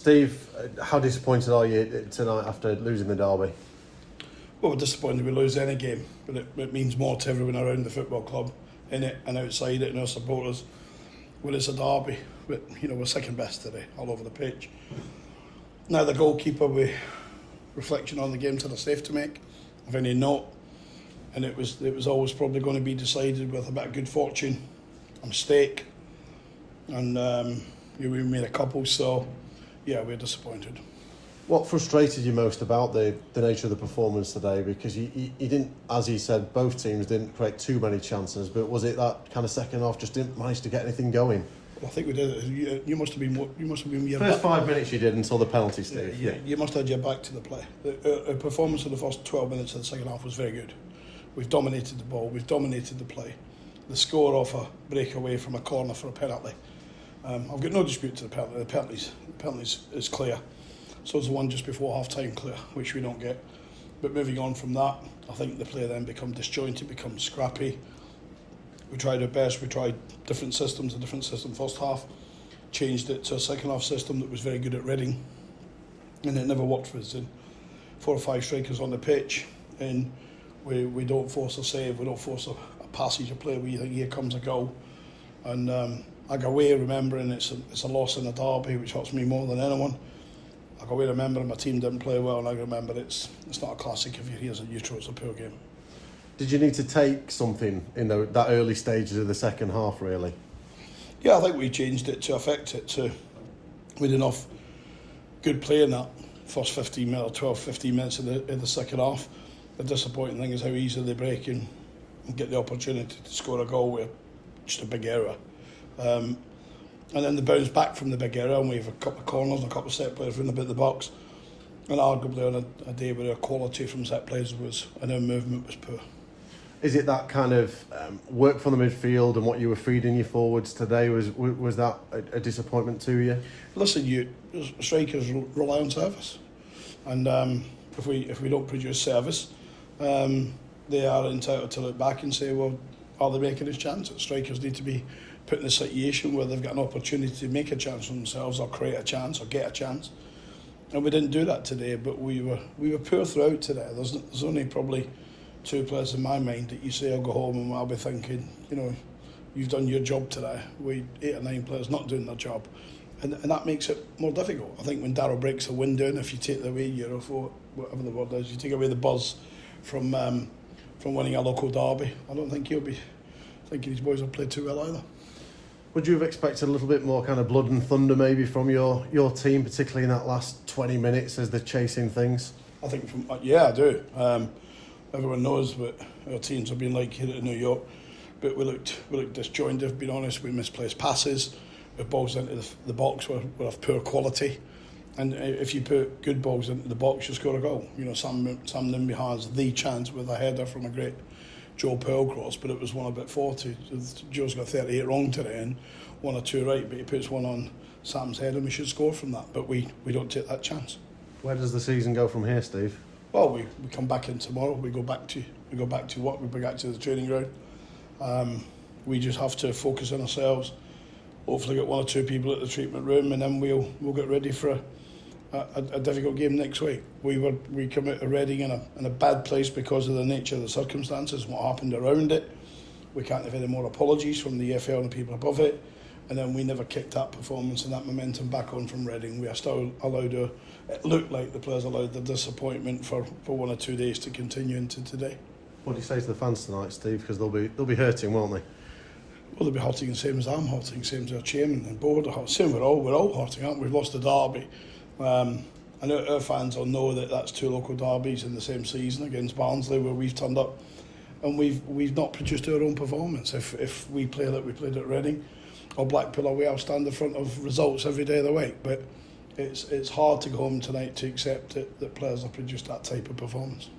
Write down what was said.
Steve, how disappointed are you tonight after losing the derby? Well, we're disappointed we lose any game, but it means more to everyone around the football club, in it and outside it, and our supporters. Well, it's a derby, but we're second best today, all over the pitch. Now the goalkeeper, with reflection on the game, had a save to make, of any note, and it was always probably going to be decided with a bit of good fortune, a mistake, and we made a couple. So yeah, we're disappointed. What frustrated you most about the nature of the performance today? Because you didn't, as he said, both teams didn't create too many chances, but was it that kind of second half just didn't manage to get anything going? Well, I think we did. You must have been. Your first 5 minutes you did until the penalty, Steve. Yeah, you must have had your back to the play. Our performance in the first 12 minutes of the second half was very good. We've dominated the ball. We've dominated the play. The score off a breakaway from a corner for a penalty. I've got no dispute to the penalty. The penalties is clear. So is the one just before half-time clear, which we don't get. But moving on from that, I think the play then become disjointed, becomes scrappy. We tried our best. We tried different systems. A different system first half. Changed it to a second half system that was very good at Reading. And it never worked for us. And 4 or 5 strikers on the pitch. And we don't force a save. We don't force a passage of play. We think here comes a goal. And I go away remembering it's a loss in a derby, which hurts me more than anyone. I go away remembering my team didn't play well, and I remember it's not a classic if you're here as a neutral. It's a poor game. Did you need to take something in that early stages of the second half, really? Yeah, I think we changed it to affect it. We had enough good play in that first 15 minutes, 12, 15 minutes in the second half. The disappointing thing is how easily they break and get the opportunity to score a goal with just a big error. And then they bounce back from the big error, and we have a couple of corners and a couple of set players in the bit of the box. And arguably on a day where our quality from set players and our movement was poor. Is it that kind of work from the midfield and what you were feeding your forwards today? Was that a disappointment to you? Listen, strikers rely on service, and if we don't produce service, they are entitled to look back and say, well, are they making his chances? Strikers need to be put in a situation where they've got an opportunity to make a chance for themselves, or create a chance, or get a chance. And we didn't do that today, but we were poor throughout today. There's only probably 2 players in my mind that you say I'll go home and I'll be thinking, you've done your job today. 8 or 9 players not doing their job. And that makes it more difficult. I think when Darrell breaks a win down, if you take away whatever the word is, you take away the buzz from winning a local derby, I don't think he'll be thinking his boys have played too well either. Would you have expected a little bit more kind of blood and thunder maybe from your team, particularly in that last 20 minutes as they're chasing things? I think I do. Everyone knows what our teams have been like here at New York, but we looked disjointed, to be honest. We misplaced passes. Our balls into the box were of poor quality. And if you put good balls into the box, you score a goal. Sam Nimby has the chance with a header from a great Joe Pearl cross, but it was one a bit 40. Joe's got 38 wrong today and 1 or 2 right, but he puts one on Sam's head and we should score from that. But we don't take that chance. Where does the season go from here, Steve? Well, we come back in tomorrow. We go back to work. We go back to the training ground. We just have to focus on ourselves. Hopefully, get 1 or 2 people at the treatment room, and then we'll get ready for a difficult game next week. We come out of Reading in a bad place because of the nature of the circumstances and what happened around it. We can't have any more apologies from the EFL and the people above it. And then we never kicked that performance and that momentum back on from Reading. We are still allowed it looked like the players allowed the disappointment for 1 or 2 days to continue into today. What do you say to the fans tonight, Steve? Because they'll be hurting, won't they? Well, they'll be hurting the same as I'm hurting, same as our chairman and board are hurting. Same we're all hurting, aren't we? We've lost the derby. I know our fans will know that that's 2 local derbies in the same season against Barnsley, where we've turned up and we've not produced our own performance. If we play like we played at Reading or Blackpool away, I'll stand in front of results every day of the week. But it's hard to go home tonight to accept that players have produced that type of performance.